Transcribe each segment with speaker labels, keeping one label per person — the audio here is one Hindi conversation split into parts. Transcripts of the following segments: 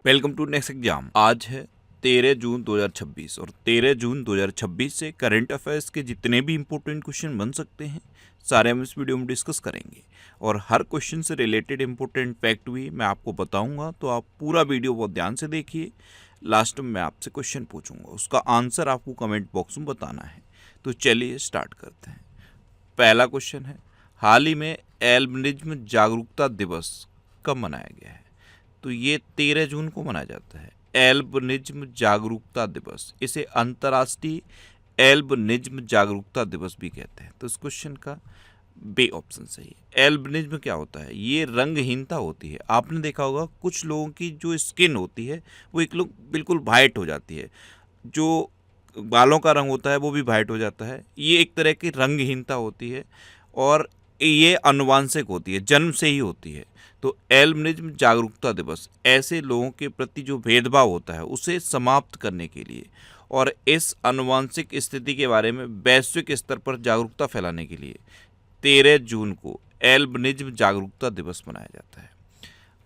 Speaker 1: Welcome to next exam. आज है 13 जून 2026 और 13 जून 2026 से करंट अफेयर्स के जितने भी इंपॉर्टेंट क्वेश्चन बन सकते हैं सारे हम इस वीडियो में डिस्कस करेंगे और हर क्वेश्चन से रिलेटेड इंपॉर्टेंट फैक्ट भी मैं आपको बताऊंगा, तो आप पूरा वीडियो बहुत ध्यान से देखिए। लास्ट में मैं आपसे क्वेश्चन पूछूंगा, उसका आंसर आपको कमेंट बॉक्स में बताना है। तो चलिए स्टार्ट करते हैं। पहला क्वेश्चन है, हाल ही में एल्बिनिज्म जागरूकता दिवस कब मनाया गया है? तो ये 13 जून को मनाया जाता है, एल्बिनिज्म जागरूकता दिवस। इसे अंतर्राष्ट्रीय एल्बिनिज्म जागरूकता दिवस भी कहते हैं। तो इस क्वेश्चन का बी ऑप्शन सही है। एल्बिनिज्म क्या होता है? ये रंगहीनता होती है। आपने देखा होगा कुछ लोगों की जो स्किन होती है वो एक लोग बिल्कुल वाइट हो जाती है, जो बालों का रंग होता है वो भी वाइट हो जाता है। ये एक तरह की रंगहीनता होती है और ये आनुवांशिक होती है, जन्म से ही होती है। तो एल्बिनिज्म जागरूकता दिवस ऐसे लोगों के प्रति जो भेदभाव होता है उसे समाप्त करने के लिए और इस आनुवांशिक स्थिति के बारे में वैश्विक स्तर पर जागरूकता फैलाने के लिए 13 जून को एल्बिनिज्म जागरूकता दिवस मनाया जाता है।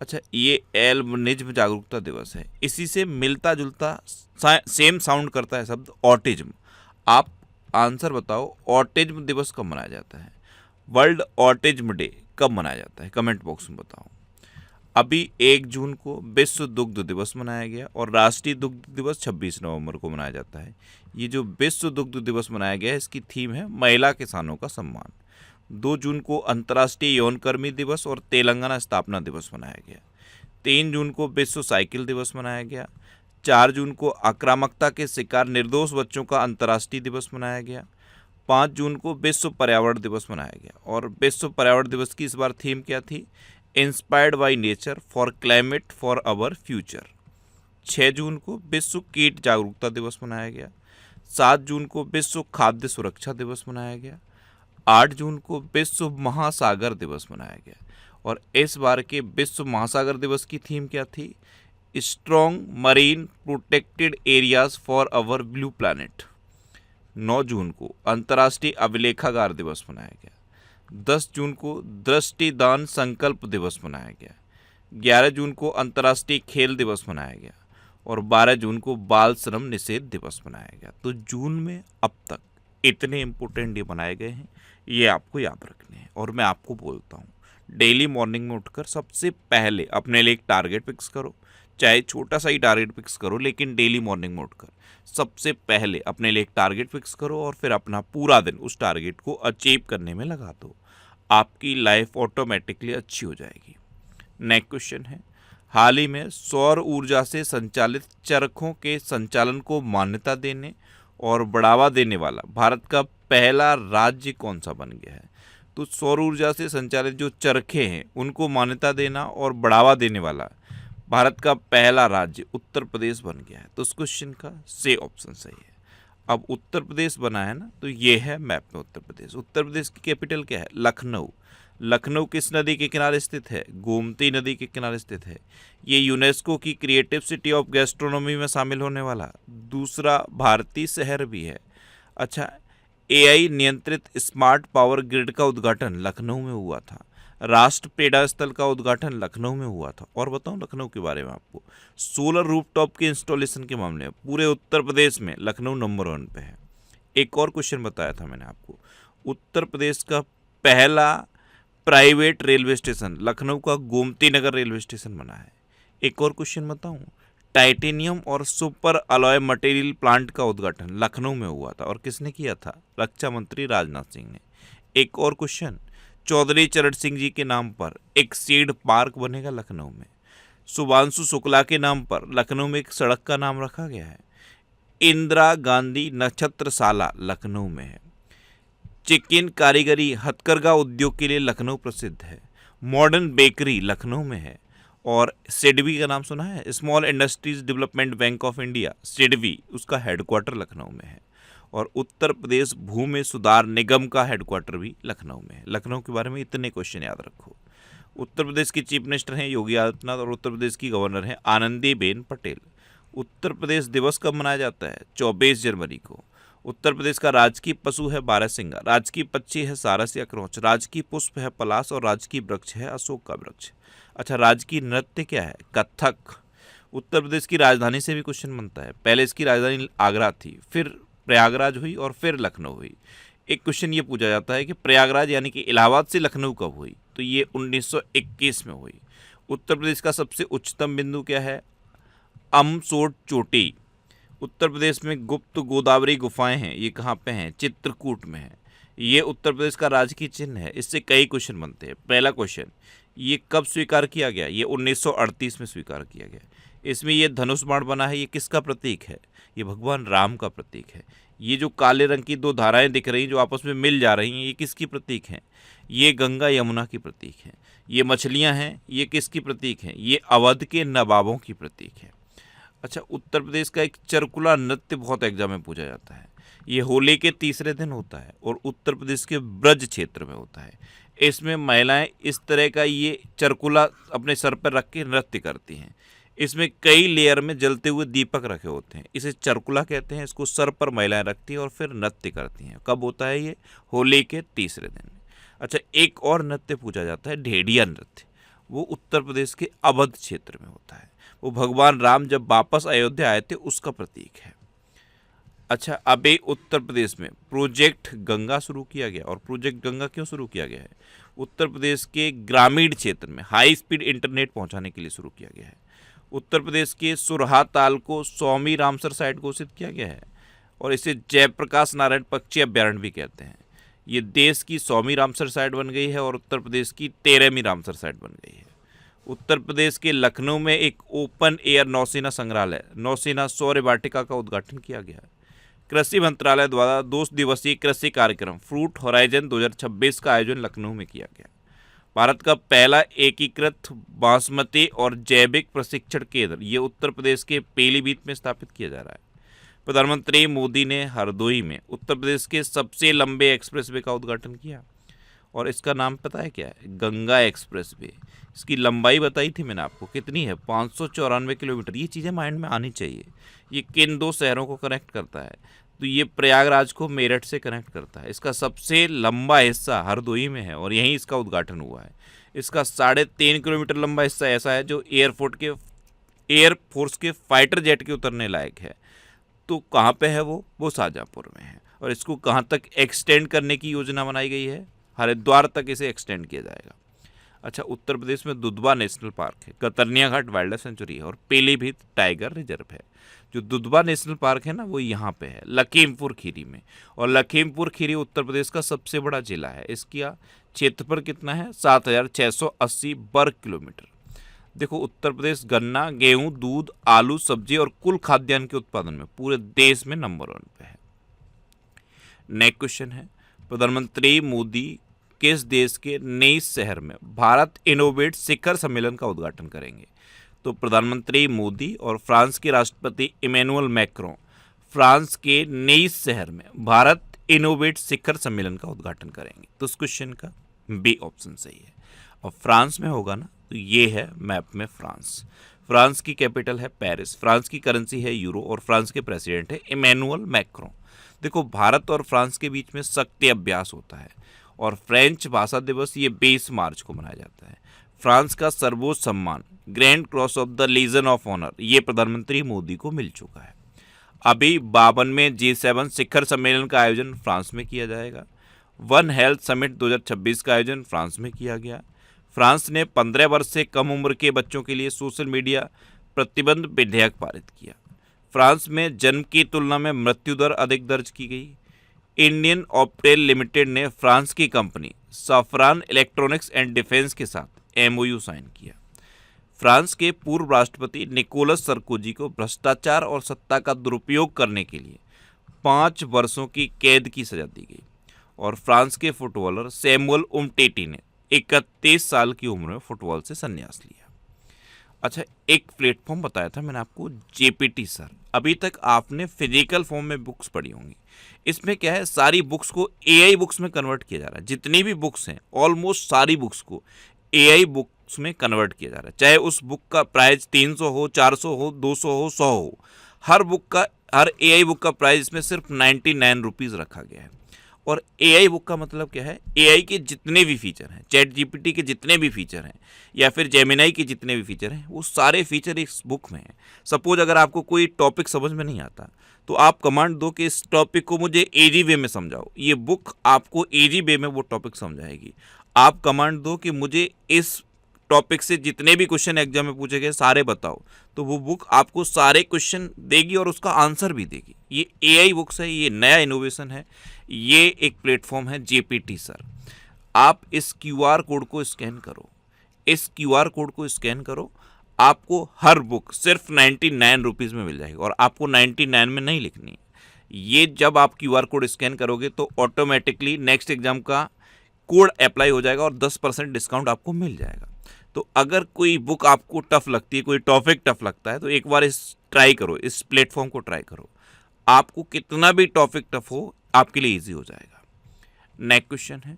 Speaker 1: अच्छा, ये एल्बिनिज्म जागरूकता दिवस है, इसी से मिलता जुलता सेम साउंड करता है शब्द ऑटिज्म। आप आंसर बताओ, ऑटिज्म दिवस कब मनाया जाता है? वर्ल्ड ऑटिज्म डे कब मनाया जाता है? कमेंट बॉक्स में बताओ। अभी 1 जून को विश्व दुग्ध दिवस मनाया गया और राष्ट्रीय दुग्ध दिवस 26 नवंबर को मनाया जाता है। ये जो विश्व दुग्ध दिवस मनाया गया है इसकी थीम है महिला किसानों का सम्मान। 2 जून को अंतर्राष्ट्रीय यौनकर्मी दिवस और तेलंगाना स्थापना दिवस मनाया गया। 3 जून को विश्व साइकिल दिवस मनाया गया। 4 जून को आक्रामकता के शिकार निर्दोष बच्चों का अंतर्राष्ट्रीय दिवस मनाया गया। 5 जून को विश्व पर्यावरण दिवस मनाया गया और विश्व पर्यावरण दिवस की इस बार थीम क्या थी? Inspired by nature for climate for our future. 6 जून को विश्व कीट जागरूकता दिवस मनाया गया। 7 जून को विश्व खाद्य सुरक्षा दिवस मनाया गया। 8 जून को विश्व महासागर दिवस मनाया गया और इस बार के विश्व महासागर दिवस की थीम क्या थी? Strong marine protected areas for our blue planet. 9 जून को अंतर्राष्ट्रीय अभिलेखागार दिवस मनाया गया। 10 जून को दृष्टिदान संकल्प दिवस मनाया गया। 11 जून को अंतर्राष्ट्रीय खेल दिवस मनाया गया और 12 जून को बाल श्रम निषेध दिवस मनाया गया। तो जून में अब तक इतने इम्पोर्टेंट डे बनाए गए हैं, ये आपको याद रखने हैं। और मैं आपको बोलता हूँ, डेली मॉर्निंग में उठकर सबसे पहले अपने लिए एक टारगेट फिक्स करो, चाहे छोटा सा ही टारगेट फिक्स करो, लेकिन डेली मॉर्निंग में उठकर सबसे पहले अपने लिए एक टारगेट फिक्स करो और फिर अपना पूरा दिन उस टारगेट को अचीव करने में लगा दो। आपकी लाइफ ऑटोमेटिकली अच्छी हो जाएगी। नेक्स्ट क्वेश्चन है, हाल ही में सौर ऊर्जा से संचालित चरखों के संचालन को मान्यता देने और बढ़ावा देने वाला भारत का पहला राज्य कौन सा बन गया है? तो सौर ऊर्जा से संचालित जो चरखे हैं उनको मान्यता देना और बढ़ावा देने वाला भारत का पहला राज्य उत्तर प्रदेश बन गया है। तो उस क्वेश्चन का सी ऑप्शन सही है। अब उत्तर प्रदेश बना है ना, तो ये है मैप में उत्तर प्रदेश। उत्तर प्रदेश की कैपिटल क्या है? लखनऊ। लखनऊ किस नदी के किनारे स्थित है? गोमती नदी के किनारे स्थित है। ये यूनेस्को की क्रिएटिव सिटी ऑफ गैस्ट्रोनॉमी में शामिल होने वाला दूसरा भारतीय शहर भी है। अच्छा, एआई नियंत्रित स्मार्ट पावर ग्रिड का उद्घाटन लखनऊ में हुआ था। राष्ट्र पेड़ा स्थल का उद्घाटन लखनऊ में हुआ था। और बताऊं लखनऊ के बारे में आपको, सोलर रूफटॉप के इंस्टॉलेशन के मामले में पूरे उत्तर प्रदेश में लखनऊ नंबर 1 पे है। एक और क्वेश्चन बताया था मैंने आपको, उत्तर प्रदेश का पहला प्राइवेट रेलवे स्टेशन लखनऊ का गोमती नगर रेलवे स्टेशन बना है। एक और क्वेश्चन बताऊं, टाइटेनियम और सुपर अलॉय मटेरियल प्लांट का उद्घाटन लखनऊ में हुआ था और किसने किया था? रक्षा मंत्री राजनाथ सिंह ने। एक और क्वेश्चन, चौधरी चरण सिंह जी के नाम पर एक सीड पार्क बनेगा लखनऊ में। शुभांशु शुक्ला के नाम पर लखनऊ में एक सड़क का नाम रखा गया है। इंदिरा गांधी नक्षत्रशाला लखनऊ में है। चिकिन कारीगरी हथकरघा उद्योग के लिए लखनऊ प्रसिद्ध है। मॉडर्न बेकरी लखनऊ में है। और सिडबी का नाम सुना है? Small industries development bank of India, SIDBI, उसका हेडक्वार्टर लखनऊ में है। और उत्तर प्रदेश भूमि सुधार निगम का हेडक्वार्टर भी लखनऊ में है। लखनऊ के बारे में इतने क्वेश्चन याद रखो। उत्तर प्रदेश की चीफ मिनिस्टर हैं योगी आदित्यनाथ और उत्तर प्रदेश की गवर्नर हैं आनंदीबेन पटेल। उत्तर प्रदेश दिवस कब मनाया जाता है? 24 जनवरी को। उत्तर प्रदेश का राजकीय पशु है बारहसिंगा, राजकीय पक्षी है सारस या क्रोच, राजकीय पुष्प है पलाश और राजकीय वृक्ष है अशोक का वृक्ष। अच्छा, राजकीय नृत्य क्या है? कथक। उत्तर प्रदेश की राजधानी से भी क्वेश्चन बनता है। पहले इसकी राजधानी आगरा थी, फिर प्रयागराज हुई और फिर लखनऊ हुई। एक क्वेश्चन ये पूछा जाता है कि प्रयागराज यानी कि इलाहाबाद से लखनऊ कब हुई, तो ये 1921 में हुई। उत्तर प्रदेश का सबसे उच्चतम बिंदु क्या है? अमसोट चोटी। उत्तर प्रदेश में गुप्त गोदावरी गुफाएं हैं, ये कहाँ पे हैं? चित्रकूट में है। ये उत्तर प्रदेश का राजकीय चिन्ह है। इससे कई क्वेश्चन बनते हैं। पहला क्वेश्चन, ये कब स्वीकार किया गया? ये 1938 में स्वीकार किया गया। इसमें ये धनुष बाण बना है, ये किसका प्रतीक है? ये भगवान राम का प्रतीक है। ये जो काले रंग की दो धाराएं दिख रही जो आपस में मिल जा रही हैं, ये किसकी प्रतीक हैं? ये गंगा यमुना की प्रतीक हैं। ये मछलियां हैं, ये किसकी प्रतीक हैं? ये अवध के नवाबों की प्रतीक है। अच्छा, उत्तर प्रदेश का एक चरकुला नृत्य बहुत एग्जाम में पूछा जाता है। ये होली के तीसरे दिन होता है और उत्तर प्रदेश के ब्रज क्षेत्र में होता है। इसमें महिलाएं इस तरह का ये चरकुला अपने सर पर रख के नृत्य करती हैं। इसमें कई लेयर में जलते हुए दीपक रखे होते हैं, इसे चरकुला कहते हैं। इसको सर पर महिलाएं रखती हैं और फिर नृत्य करती हैं। कब होता है ये? होली के तीसरे दिन। अच्छा, एक और नृत्य पूछा जाता है, ढेडिया नृत्य। वो उत्तर प्रदेश के अवध क्षेत्र में होता है। वो भगवान राम जब वापस अयोध्या आए थे उसका प्रतीक है। अच्छा, अभी उत्तर प्रदेश में प्रोजेक्ट गंगा शुरू किया गया। और प्रोजेक्ट गंगा क्यों शुरू किया गया है? उत्तर प्रदेश के ग्रामीण क्षेत्र में हाई स्पीड इंटरनेट पहुंचाने के लिए शुरू किया गया है। उत्तर प्रदेश के सुरहा ताल को स्वामी रामसर साइट घोषित किया गया है और इसे जयप्रकाश नारायण पक्षी अभ्यारण्य भी कहते हैं। ये देश की स्वामी रामसर साइट बन गई है और उत्तर प्रदेश की 13वीं रामसर साइट बन गई है। उत्तर प्रदेश के लखनऊ में एक ओपन एयर नौसेना संग्रहालय, नौसेना शौर्य वाटिका का उद्घाटन किया गया। कृषि मंत्रालय द्वारा 2 दिवसीय कृषि कार्यक्रम फ्रूट होराइजन 2026 का आयोजन लखनऊ में किया गया। भारत का पहला एकीकृत बासमती और जैविक प्रशिक्षण केंद्र ये उत्तर प्रदेश के पीलीभीत में स्थापित किया जा रहा है। प्रधानमंत्री मोदी ने हरदोई में उत्तर प्रदेश के सबसे लंबे एक्सप्रेसवे का उद्घाटन किया और इसका नाम पता है क्या है? गंगा एक्सप्रेसवे। इसकी लंबाई बताई थी मैंने आपको, कितनी है? 594 किलोमीटर। ये चीज़ें माइंड में आनी चाहिए। ये किन 2 शहरों को कनेक्ट करता है? तो ये प्रयागराज को मेरठ से कनेक्ट करता है। इसका सबसे लंबा हिस्सा हरदोई में है और यहीं इसका उद्घाटन हुआ है। इसका 3.5 किलोमीटर लंबा हिस्सा ऐसा है जो एयरफोर्स के फाइटर जेट के उतरने लायक है। तो कहाँ पे है वो शाहजहाँपुर में है। और इसको कहाँ तक एक्सटेंड करने की योजना बनाई गई है? हरिद्वार तक इसे एक्सटेंड किया जाएगा। अच्छा, उत्तर प्रदेश में दुधवा नेशनल पार्क है, कतर्निया घाट वाइल्ड लाइफ सेंचुरी है और पीलीभीत टाइगर रिजर्व है। जो दुधवा नेशनल पार्क है ना, वो यहाँ पे है लखीमपुर खीरी में। और लखीमपुर खीरी उत्तर प्रदेश का सबसे बड़ा जिला है। इसका क्षेत्रफल कितना है? 7,680 वर्ग किलोमीटर। देखो, उत्तर प्रदेश गन्ना, गेहूं, दूध, आलू, सब्जी और कुल खाद्यान्न के उत्पादन में पूरे देश में नंबर 1 पे है। नेक्स्ट क्वेश्चन है, प्रधानमंत्री मोदी किस देश के नई शहर में भारत इनोवेट शिखर सम्मेलन का उद्घाटन करेंगे? तो प्रधानमंत्री मोदी और फ्रांस के राष्ट्रपति इमैनुअल मैक्रों फ्रांस के नई शहर में भारत इनोवेट शिखर सम्मेलन का उद्घाटन करेंगे। तो इस क्वेश्चन का बी ऑप्शन सही है। और फ्रांस में होगा ना, तो ये है मैप में फ्रांस। फ्रांस की कैपिटल है पेरिस, फ्रांस की करेंसी है यूरो और फ्रांस के प्रेसिडेंट है इमैनुअल मैक्रों। देखो, भारत और फ्रांस के बीच में शक्ति अभ्यास होता है और फ्रेंच भाषा दिवस ये 20 मार्च को मनाया जाता है। फ्रांस का सर्वोच्च सम्मान grand cross of the legion of honour ये प्रधानमंत्री मोदी को मिल चुका है। अभी 52वें G7 शिखर सम्मेलन का आयोजन फ्रांस में किया जाएगा। वन हेल्थ समिट 2026 का आयोजन फ्रांस में किया गया। फ्रांस ने 15 वर्ष से कम उम्र के बच्चों के लिए सोशल मीडिया प्रतिबंध विधेयक पारित किया। फ्रांस में जन्म की तुलना में मृत्यु दर अधिक दर्ज की गई। इंडियन ऑप्टेल लिमिटेड ने फ्रांस की कंपनी सफरान इलेक्ट्रॉनिक्स एंड डिफेंस के साथ MOU साइन किया। फ्रांस के पूर्व राष्ट्रपति निकोलस सरकोजी को भ्रष्टाचार और सत्ता का दुरुपयोग करने के लिए 5 वर्षों की कैद की सजा दी गई। और फ्रांस के फुटबॉलर सैमुअल उमटीटी ने 31 साल की उम्र में फुटबॉल से संन्यास लिया। अच्छा, एक प्लेटफॉर्म बताया था मैंने आपको, JPT सर। अभी तक आपने फिजिकल फॉर्म में बुक्स पढ़ी होंगी। इसमें क्या है, सारी बुक्स को AI बुक्स में कन्वर्ट किया जा रहा है। जितनी भी बुक्स हैं ऑलमोस्ट सारी बुक्स को AI बुक्स में कन्वर्ट किया जा रहा है। चाहे उस बुक का प्राइस 300 हो, 400 हो, 200 हो, 100 हो, हर AI बुक का प्राइस इसमें सिर्फ 99 रुपीज़ रखा गया है। और एआई बुक का मतलब क्या है, एआई के जितने भी फीचर हैं, चैट जीपीटी के जितने भी फीचर हैं या फिर जेमिनाई के जितने भी फीचर हैं, वो सारे फीचर इस बुक में हैं। सपोज अगर आपको कोई टॉपिक समझ में नहीं आता तो आप कमांड दो कि इस टॉपिक को मुझे इजी वे में समझाओ, ये बुक आपको इजी वे में वो टॉपिक समझाएगी। आप कमांड दो कि मुझे इस टॉपिक से जितने भी क्वेश्चन एग्जाम में पूछे गए सारे बताओ, तो वो बुक आपको सारे क्वेश्चन देगी और उसका आंसर भी देगी। ये एआई बुक्स है, ये नया इनोवेशन है, ये एक प्लेटफॉर्म है जेपीटी सर। आप इस क्यूआर कोड को स्कैन करो, इस क्यूआर कोड को स्कैन करो, आपको हर बुक सिर्फ 99 रुपीज़ में मिल जाएगी और आपको 99 में नहीं लिखनी है। ये जब आप क्यूआर कोड स्कैन करोगे तो ऑटोमेटिकली नेक्स्ट एग्जाम का कोड अप्लाई हो जाएगा और 10% डिस्काउंट आपको मिल जाएगा। तो अगर कोई बुक आपको टफ लगती है, कोई टॉपिक टफ लगता है, तो एक बार इस ट्राई करो, इस प्लेटफॉर्म को ट्राई करो। आपको कितना भी टॉपिक टफ हो आपके लिए इजी हो जाएगा। नेक्स्ट क्वेश्चन है,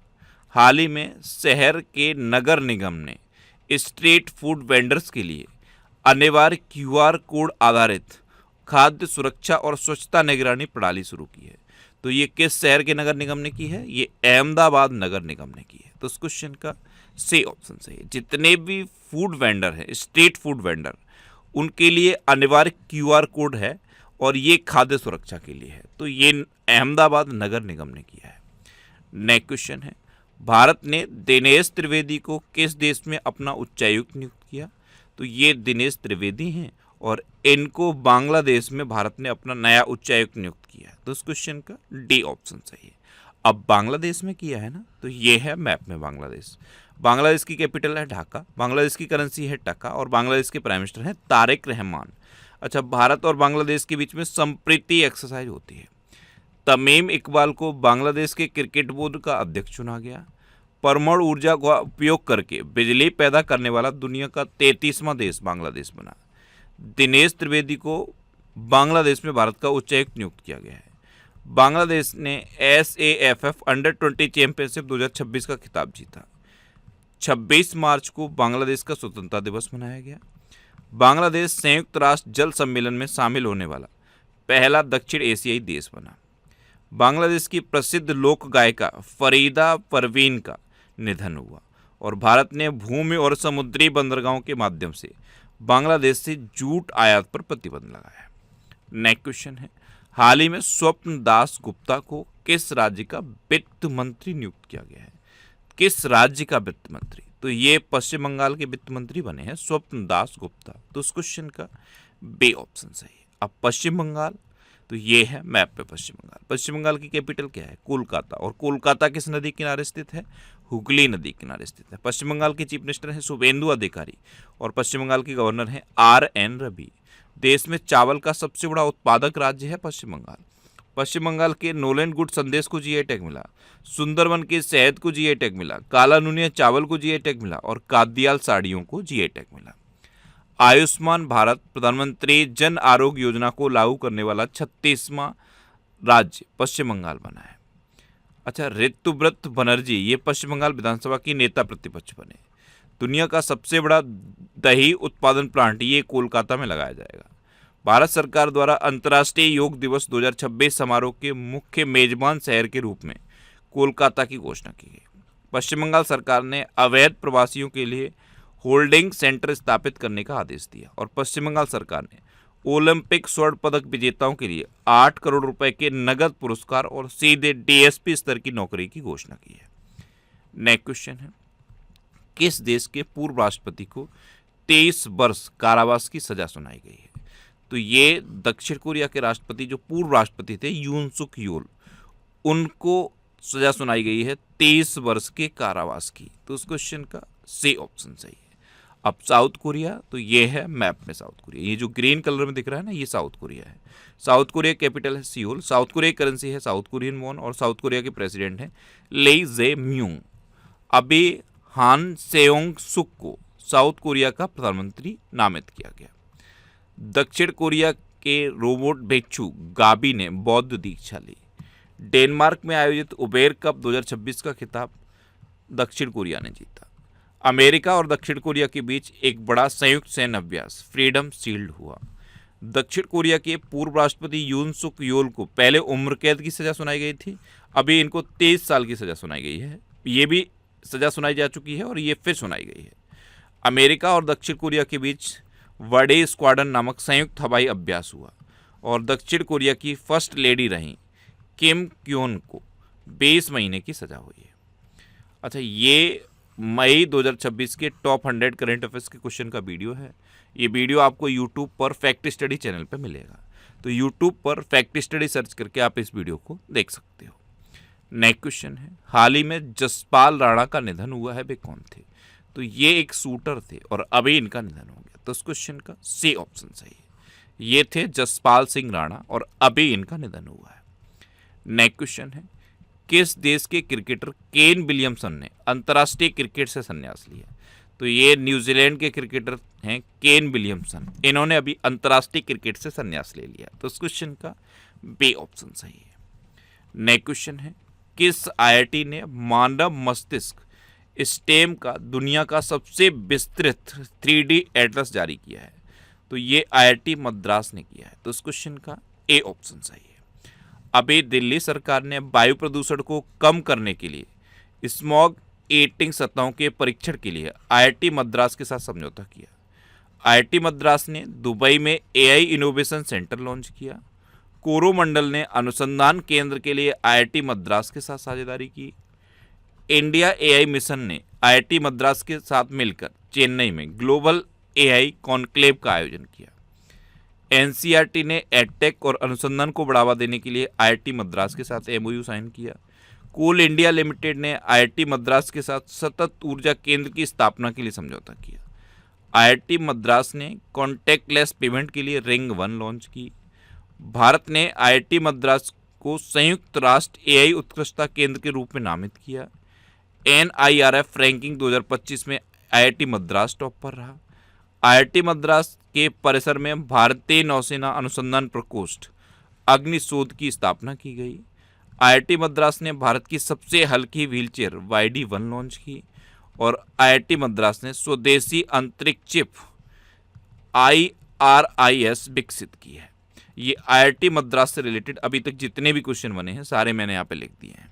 Speaker 1: हाल ही में शहर के नगर निगम ने स्ट्रीट फूड वेंडर्स के लिए अनिवार्य क्यूआर कोड आधारित खाद्य सुरक्षा और स्वच्छता निगरानी प्रणाली शुरू की है। तो ये किस शहर के नगर निगम ने की है? ये अहमदाबाद नगर निगम ने की है। तो इस क्वेश्चन का सी ऑप्शन सही है। जितने भी फूड वेंडर हैं, स्ट्रीट फूड वेंडर, उनके लिए अनिवार्य क्यूआर कोड है और ये खाद्य सुरक्षा के लिए है। तो ये अहमदाबाद नगर निगम ने किया है। नेक्स्ट क्वेश्चन है, भारत ने दिनेश त्रिवेदी को किस देश में अपना उच्चायुक्त नियुक्त किया? तो ये दिनेश त्रिवेदी हैं और इनको बांग्लादेश में भारत ने अपना नया उच्चायुक्त नियुक्त किया है। तो इस क्वेश्चन का डी ऑप्शन सही है। अब बांग्लादेश में किया है ना, तो ये है मैप में बांग्लादेश। बांग्लादेश की कैपिटल है ढाका, बांग्लादेश की करेंसी है टका और बांग्लादेश के प्राइम मिनिस्टर हैं तारिक रहमान। अच्छा, भारत और बांग्लादेश के बीच में संप्रीति एक्सरसाइज होती है। तमीम इकबाल को बांग्लादेश के क्रिकेट बोर्ड का अध्यक्ष चुना गया। परमाणु ऊर्जा का उपयोग करके बिजली पैदा करने वाला दुनिया का 33वां देश बांग्लादेश बना। दिनेश त्रिवेदी को बांग्लादेश में भारत का उच्चायुक्त नियुक्त किया गया है। बांग्लादेश ने SAFF अंडर-20 चैंपियनशिप 2026 का खिताब जीता। 26 मार्च को बांग्लादेश का स्वतंत्रता दिवस मनाया गया। बांग्लादेश संयुक्त राष्ट्र जल सम्मेलन में शामिल होने वाला पहला दक्षिण एशियाई देश बना। बांग्लादेश की प्रसिद्ध लोक गायिका फरीदा परवीन का निधन हुआ और भारत ने भूमि और समुद्री बंदरगाहों के माध्यम से बांग्लादेश से जूट आयात पर प्रतिबंध लगाया। नेक्स्ट क्वेश्चन है, हाल ही में स्वप्न दास गुप्ता को किस राज्य का वित्त मंत्री नियुक्त किया गया है? किस राज्य का वित्त मंत्री? तो ये पश्चिम बंगाल के वित्त मंत्री बने हैं स्वप्न दास गुप्ता। तो उस क्वेश्चन का बी ऑप्शन सही है। अब पश्चिम बंगाल, तो ये है मैप पे पश्चिम बंगाल। पश्चिम बंगाल की कैपिटल क्या है? कोलकाता। और कोलकाता किस नदी किनारे स्थित है? हुगली नदी किनारे स्थित है। पश्चिम बंगाल के चीफ मिनिस्टर हैं शुभेंदु अधिकारी और पश्चिम बंगाल के गवर्नर हैं RN रवि। देश में चावल का सबसे बड़ा उत्पादक राज्य है पश्चिम बंगाल। पश्चिम बंगाल के नोलैंड गुड संदेश को जीआई टैग मिला। सुंदरवन के शहद को जीआई टैग मिला। काला नूनिया चावल को जीआई टैग मिला और कादियाल साड़ियों को जीआई टैग मिला। आयुष्मान भारत प्रधानमंत्री जन आरोग्य योजना को लागू करने वाला 36वां राज्य पश्चिम बंगाल बना है। अच्छा, ऋतुव्रत बनर्जी ये पश्चिम बंगाल विधानसभा की नेता प्रतिपक्ष बने। दुनिया का सबसे बड़ा दही उत्पादन प्लांट ये कोलकाता में लगाया जाएगा। भारत सरकार द्वारा अंतर्राष्ट्रीय योग दिवस 2026 समारोह के मुख्य मेजबान शहर के रूप में कोलकाता की घोषणा की गई। पश्चिम बंगाल सरकार ने अवैध प्रवासियों के लिए होल्डिंग सेंटर स्थापित करने का आदेश दिया और पश्चिम बंगाल सरकार ने ओलंपिक स्वर्ण पदक विजेताओं के लिए 8 करोड़ रुपए के नगद पुरस्कार और सीधे DSP स्तर की नौकरी की घोषणा की है। नेक्स्ट क्वेश्चन है, किस देश के पूर्व राष्ट्रपति को 23 वर्ष कारावास की सजा सुनाई गई है? तो ये दक्षिण कोरिया के राष्ट्रपति जो पूर्व राष्ट्रपति थे यून सुक योल, उनको सजा सुनाई गई है 23 वर्ष के कारावास की। तो उस क्वेश्चन का सी ऑप्शन सही है। अब साउथ कोरिया, तो ये है मैप में साउथ कोरिया। ये जो ग्रीन कलर में दिख रहा है ना, ये साउथ कोरिया है। साउथ कोरिया कैपिटल है सियोल। साउथ कोरिया की करेंसी है साउथ कोरियन वॉन और साउथ कोरिया के प्रेसिडेंट हैं ली जे म्यूंग। अभी हान सेयोंग सुक को साउथ कोरिया का प्रधानमंत्री नामित किया गया। दक्षिण कोरिया के रोबोट भिक्षु गाबी ने बौद्ध दीक्षा ली। डेनमार्क में आयोजित उबेर कप 2026 का खिताब दक्षिण कोरिया ने जीता। अमेरिका और दक्षिण कोरिया के बीच एक बड़ा संयुक्त सैन्य अभ्यास फ्रीडम शील्ड हुआ। दक्षिण कोरिया के पूर्व राष्ट्रपति यून सुक योल को पहले उम्र कैद की सजा सुनाई गई थी, अभी इनको 23 साल की सज़ा सुनाई गई है। ये भी सज़ा सुनाई जा चुकी है और ये फिर सुनाई गई है। अमेरिका और दक्षिण कोरिया के बीच वडे स्क्वाड्रन नामक संयुक्त हवाई अभ्यास हुआ और दक्षिण कोरिया की फर्स्ट लेडी रही किम क्योन को 20 महीने की सज़ा हुई है। अच्छा, ये मई 2026 के टॉप 100 करंट अफेयर्स के क्वेश्चन का वीडियो है। ये वीडियो आपको यूट्यूब पर फैक्ट स्टडी चैनल पर मिलेगा, तो यूट्यूब पर फैक्ट स्टडी सर्च करके आप इस वीडियो को देख सकते हो। नेक्स्ट क्वेश्चन है, हाल ही में जसपाल राणा का निधन हुआ है, वे कौन थे? तो ये एक शूटर थे और अभी इनका निधन हो गया। तो इस क्वेश्चन का सी ऑप्शन सही है। ये थे जसपाल सिंह राणा और अभी इनका निधन हुआ है। नेक्स्ट क्वेश्चन है, किस देश के क्रिकेटर केन विलियमसन ने अंतर्राष्ट्रीय क्रिकेट से संन्यास लिया? तो ये न्यूजीलैंड के क्रिकेटर हैं केन विलियमसन। इन्होंने अभी अंतर्राष्ट्रीय क्रिकेट से संन्यास ले लिया। तो इस क्वेश्चन का बी ऑप्शन सही है। नेक्स्ट क्वेश्चन है, किस आईआईटी ने मानव मस्तिष्क स्टेम का दुनिया का सबसे विस्तृत 3D एटलस जारी किया है? तो ये आईआईटी मद्रास ने किया है। तो इस क्वेश्चन का ए ऑप्शन सही है। अभी दिल्ली सरकार ने वायु प्रदूषण को कम करने के लिए स्मॉग एटिंग सतहों के परीक्षण के लिए आईआईटी मद्रास के साथ समझौता किया। आईआईटी मद्रास ने दुबई में एआई इनोवेशन सेंटर लॉन्च किया। कोरोमंडल ने अनुसंधान केंद्र के लिए आईआईटी मद्रास के साथ साझेदारी की। इंडिया एआई मिशन ने आईआईटी मद्रास के साथ मिलकर चेन्नई में ग्लोबल एआई कॉन्क्लेव का आयोजन किया। एनसीईआरटी ने एडटेक और अनुसंधान को बढ़ावा देने के लिए आईआईटी मद्रास के साथ एमओयू साइन किया। कोल इंडिया लिमिटेड ने आईआईटी मद्रास के साथ सतत ऊर्जा केंद्र की स्थापना के लिए समझौता किया। आईआईटी मद्रास ने कॉन्टैक्टलेस पेमेंट के लिए रिंग 1 लॉन्च की। भारत ने आईआईटी मद्रास को संयुक्त राष्ट्र एआई उत्कृष्टता केंद्र के रूप में नामित किया। NIRF रैंकिंग 2025 में आईआईटी मद्रास टॉप पर रहा। आईआईटी मद्रास के परिसर में भारतीय नौसेना अनुसंधान प्रकोष्ठ अग्निशोध की स्थापना की गई। आईआईटी मद्रास ने भारत की सबसे हल्की व्हीलचेयर YD1 लॉन्च की और आईआईटी मद्रास ने स्वदेशी अंतरिक्ष चिप IRIS विकसित की है। ये आईआईटी मद्रास से रिलेटेड अभी तक जितने भी क्वेश्चन बने हैं सारे मैंने यहाँ पे लिख दिए हैं।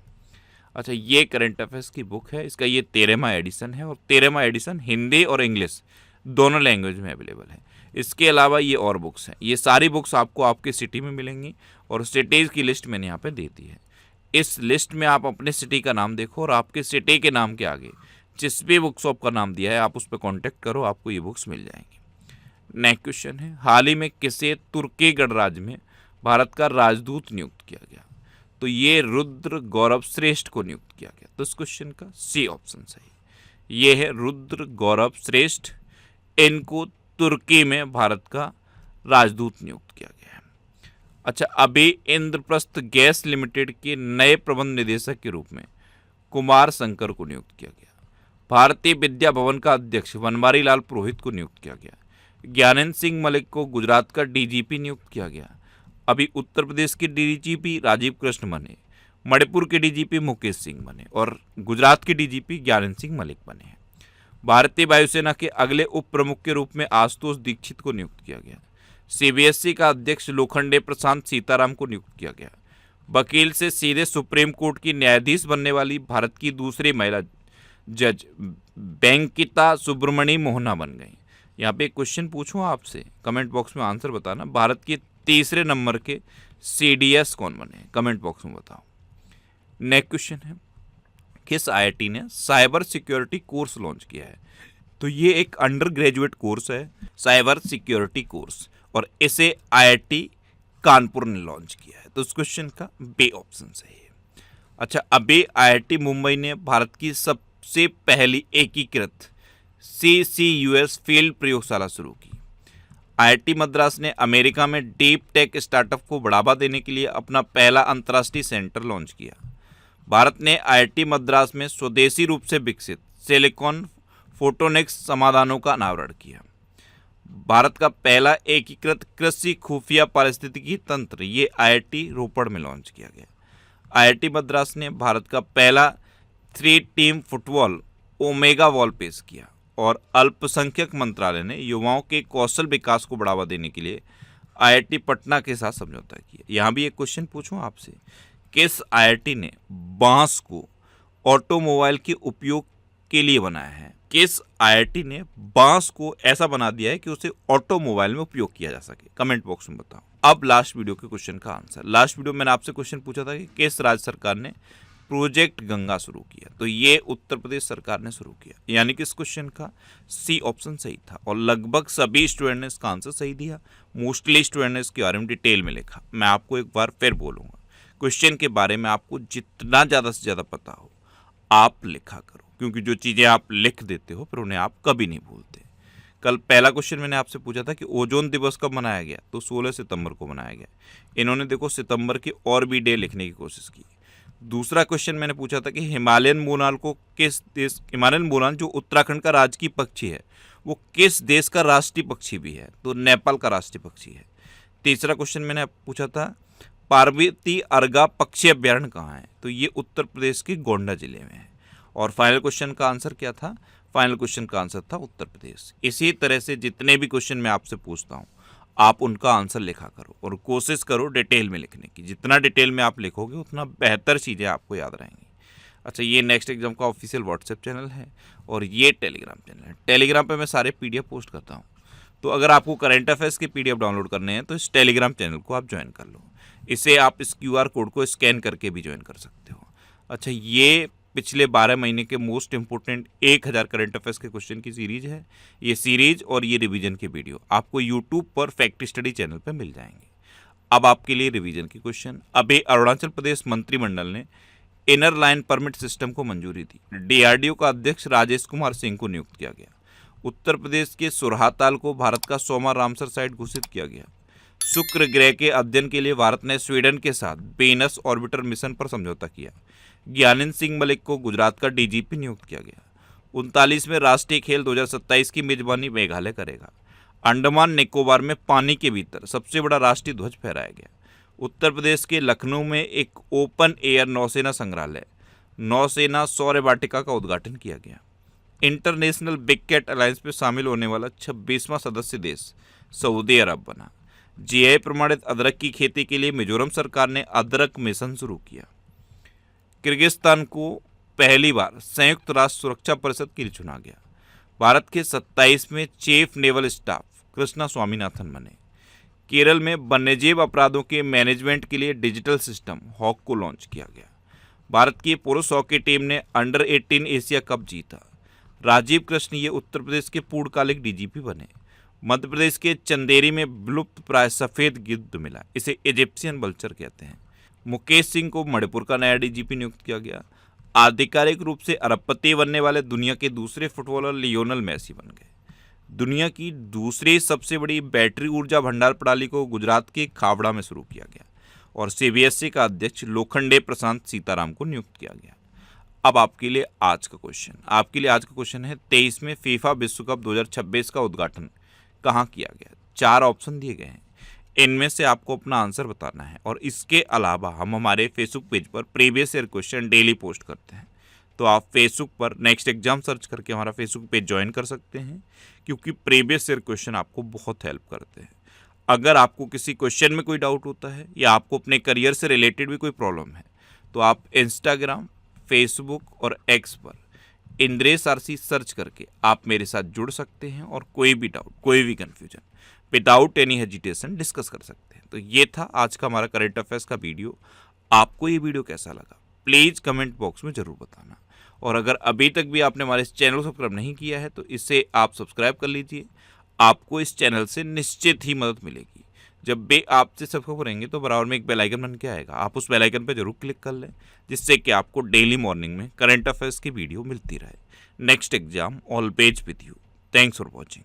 Speaker 1: अच्छा, ये करंट अफेयर्स की बुक है, इसका ये 13वां एडिशन है और 13वां एडिशन हिंदी और इंग्लिश दोनों लैंग्वेज में अवेलेबल है। इसके अलावा ये और बुक्स हैं। ये सारी बुक्स आपको आपके सिटी में मिलेंगी और सिटीज़ की लिस्ट मैंने यहाँ पे दे दी है। इस लिस्ट में आप अपने सिटी का नाम देखो और आपके सिटी के नाम के आगे जिस भी बुक शॉप का नाम दिया है आप उस पर कॉन्टैक्ट करो, आपको ये बुक्स मिल जाएंगी। नेक्स्ट क्वेश्चन है, हाल ही में किसे तुर्की गणराज्य में भारत का राजदूत नियुक्त किया गया? तो ये रुद्र गौरव श्रेष्ठ को नियुक्त किया गया। तो इस क्वेश्चन का सी ऑप्शन सही। ये है रुद्र गौरव श्रेष्ठ, इनको तुर्की में भारत का राजदूत नियुक्त किया गया है। अच्छा, अभी इंद्रप्रस्थ गैस लिमिटेड के नए प्रबंध निदेशक के रूप में कुमार शंकर को नियुक्त किया गया। भारतीय विद्या भवन का अध्यक्ष बनवारी लाल पुरोहित को नियुक्त किया गया। ज्ञानेंद्र सिंह मलिक को गुजरात का डीजीपी नियुक्त किया गया। अभी उत्तर प्रदेश के डीजीपी राजीव कृष्ण बने, मणिपुर के डीजीपी मुकेश सिंह बने और गुजरात के डीजीपी ज्ञानेंद्र सिंह मलिक बने हैं। भारतीय वायुसेना के अगले उप प्रमुख के रूप में आशुतोष दीक्षित को नियुक्त किया गया। सीबीएसई का अध्यक्ष लोखंडे प्रशांत सीताराम को नियुक्त किया गया। वकील से सीधे सुप्रीम कोर्ट की न्यायाधीश बनने वाली भारत की दूसरी महिला जज वेंकिता सुब्रमणी मोहना बन गई। यहाँ पे एक क्वेश्चन पूछूं आपसे, कमेंट बॉक्स में आंसर बताना। भारत के तीसरे नंबर के CDS कौन बने? कमेंट बॉक्स में बताओ। नेक्स्ट क्वेश्चन है, किस आईआईटी ने साइबर सिक्योरिटी कोर्स लॉन्च किया है? तो ये एक अंडर ग्रेजुएट कोर्स है, साइबर सिक्योरिटी कोर्स, और इसे आईआईटी कानपुर ने लॉन्च किया है। तो इस क्वेश्चन का बी ऑप्शन सही है। अच्छा, अभी आईआईटी मुंबई ने भारत की सबसे पहली एकीकृत CCUS फील्ड प्रयोगशाला शुरू की। आईआईटी मद्रास ने अमेरिका में डीप टेक स्टार्टअप को बढ़ावा देने के लिए अपना पहला अंतर्राष्ट्रीय सेंटर लॉन्च किया। भारत ने आईआईटी मद्रास में स्वदेशी रूप से विकसित सिलिकॉन फोटोनिक्स समाधानों का अनावरण किया। भारत का पहला एकीकृत कृषि खुफिया पारिस्थितिकी तंत्र ये आईआईटी रोपड़ में लॉन्च किया गया। आईआईटी मद्रास ने भारत का पहला 3 टीम फुटबॉल ओमेगा वॉल पेश किया और अल्पसंख्यक मंत्रालय ने युवाओं के कौशल विकास को बढ़ावा देने के लिए आईआईटी पटना के साथ समझौता किया। यहाँ भी एक क्वेश्चन पूछूं आपसे, किस आईआईटी ने बांस को ऑटोमोबाइल के उपयोग के लिए बनाया है? किस आईआईटी ने बांस को ऐसा बना दिया है कि उसे ऑटोमोबाइल में उपयोग किया जा सके? कमेंट बॉक्स में बताओ। अब लास्ट वीडियो के क्वेश्चन का आंसर। लास्ट वीडियो में मैंने आपसे क्वेश्चन पूछा था कि किस राज्य सरकार ने प्रोजेक्ट गंगा शुरू किया? तो ये उत्तर प्रदेश सरकार ने शुरू किया, यानी कि इस क्वेश्चन का सी ऑप्शन सही था और लगभग सभी स्टूडेंट ने इसका आंसर सही दिया। मोस्टली स्टूडेंट ने इसके बारे में डिटेल में लिखा। मैं आपको एक बार फिर बोलूँगा, क्वेश्चन के बारे में आपको जितना ज़्यादा से ज़्यादा पता हो आप लिखा करो, क्योंकि जो चीज़ें आप लिख देते हो फिर उन्हें आप कभी नहीं भूलते। कल पहला क्वेश्चन मैंने आपसे पूछा था कि ओजोन दिवस कब मनाया गया? तो 16 सितंबर को मनाया गया। इन्होंने देखो सितंबर के और भी डे लिखने की कोशिश की। दूसरा क्वेश्चन मैंने पूछा था कि हिमालयन मोनाल को किस देश, हिमालयन मोनाल जो उत्तराखंड का राजकीय पक्षी है वो किस देश का राष्ट्रीय पक्षी भी है? तो नेपाल का राष्ट्रीय पक्षी है। तीसरा क्वेश्चन मैंने पूछा था पार्वती अर्गा पक्षी अभ्यारण्य कहाँ है? तो ये उत्तर प्रदेश के गोंडा जिले में है। और फाइनल क्वेश्चन का आंसर क्या था? फाइनल क्वेश्चन का आंसर था उत्तर प्रदेश। इसी तरह से जितने भी क्वेश्चन मैं आपसे पूछता हूँ आप उनका आंसर लिखा करो और कोशिश करो डिटेल में लिखने की। जितना डिटेल में आप लिखोगे उतना बेहतर चीज़ें आपको याद रहेंगी। अच्छा, ये नेक्स्ट एग्जाम का ऑफिशियल व्हाट्सएप चैनल है और ये टेलीग्राम चैनल है। टेलीग्राम पे मैं सारे पीडीएफ पोस्ट करता हूँ, तो अगर आपको करंट अफेयर्स के पीडीएफ डाउनलोड करने हैं तो इस टेलीग्राम चैनल को आप ज्वाइन कर लो। इसे आप इस क्यूआर कोड को स्कैन करके भी ज्वाइन कर सकते हो। अच्छा, ये पिछले 12 महीने के मोस्ट इंपोर्टेंट 1000 करंट अफेयर्स के क्वेश्चन की सीरीज है। ये सीरीज और ये रिवीजन के वीडियो आपको यूट्यूब पर फैक्ट स्टडी चैनल पर मिल जाएंगे। अब आपके लिए रिवीजन के क्वेश्चन। अभी अरुणाचल प्रदेश मंत्रिमंडल ने इनर लाइन परमिट सिस्टम को मंजूरी दी। डीआरडीओ का अध्यक्ष राजेश कुमार सिंह को नियुक्त किया गया। उत्तर प्रदेश के सुरहाताल को भारत का 100वां रामसर साइट घोषित किया गया। शुक्र ग्रह के अध्ययन के लिए भारत ने स्वीडन के साथ वेनस ऑर्बिटर मिशन पर समझौता किया। ज्ञानेंद्र सिंह मलिक को गुजरात का डीजीपी नियुक्त किया गया। 39वें राष्ट्रीय खेल 2027 की मेजबानी मेघालय करेगा। अंडमान निकोबार में पानी के भीतर सबसे बड़ा राष्ट्रीय ध्वज फहराया गया। उत्तर प्रदेश के लखनऊ में एक ओपन एयर नौसेना संग्रहालय, नौसेना सौर्य वाटिका का उद्घाटन किया गया। इंटरनेशनल बिग कैट अलायंस में शामिल होने वाला 26वां सदस्य देश सऊदी अरब बना। जीआई प्रमाणित अदरक की खेती के लिए मिजोरम सरकार ने अदरक मिशन शुरू किया। किर्गिस्तान को पहली बार संयुक्त राष्ट्र सुरक्षा परिषद के लिए चुना गया। भारत के 27वें chief naval staff Krishna Swaminathan बने। केरल में वन्यजीव अपराधों के मैनेजमेंट के लिए डिजिटल सिस्टम हॉक को लॉन्च किया गया। भारत की पुरुष हॉकी टीम ने अंडर 18 एशिया कप जीता। राजीव कृष्ण ये उत्तर प्रदेश के पूर्णकालिक डीजीपी बने। मध्य प्रदेश के चंदेरी में विलुप्त प्राय सफेद गिद्ध मिला, इसे इजिप्शियन वल्चर कहते हैं। मुकेश सिंह को मणिपुर का नया डीजीपी नियुक्त किया गया। आधिकारिक रूप से अरबपति बनने वाले दुनिया के दूसरे फुटबॉलर लियोनेल मेसी बन गए। दुनिया की दूसरी सबसे बड़ी बैटरी ऊर्जा भंडार प्रणाली को गुजरात के खावड़ा में शुरू किया गया और सीबीएसई का अध्यक्ष लोखंडे प्रशांत सीताराम को नियुक्त किया गया। अब आपके लिए आज का क्वेश्चन है 23वें फीफा विश्व कप 2026 का उद्घाटन कहाँ किया गया? 4 ऑप्शन दिए गए हैं, इनमें से आपको अपना आंसर बताना है। और इसके अलावा हम हमारे फेसबुक पेज पर previous year question daily post करते हैं, तो आप फेसबुक पर नेक्स्ट एग्जाम सर्च करके हमारा फेसबुक पेज ज्वाइन कर सकते हैं, क्योंकि प्रीवियस ईयर क्वेश्चन आपको बहुत हेल्प करते हैं। अगर आपको किसी क्वेश्चन में कोई डाउट होता है या आपको अपने करियर से रिलेटेड भी कोई प्रॉब्लम है तो आप इंस्टाग्राम, फेसबुक और एक्स पर इंद्रेश आरसी सर्च करके आप मेरे साथ जुड़ सकते हैं और कोई भी डाउट, कोई भी confusion without any hesitation discuss कर सकते हैं। तो ये था आज का हमारा करंट अफेयर्स का वीडियो। आपको ये वीडियो कैसा लगा प्लीज़ कमेंट बॉक्स में ज़रूर बताना। और अगर अभी तक भी आपने हमारे इस चैनल को सब्सक्राइब नहीं किया है तो इसे आप सब्सक्राइब कर लीजिए। आपको इस चैनल से निश्चित ही मदद मिलेगी। जब भी आपसे सब्सक्राइब करेंगे तो बराबर में एक बेल आइकन बन के आएगा, आप उस बेल आइकन पर जरूर क्लिक कर लें, जिससे कि आपको डेली मॉर्निंग में करंट अफेयर्स की वीडियो मिलती रहे। Next exam always with you. Thanks for watching.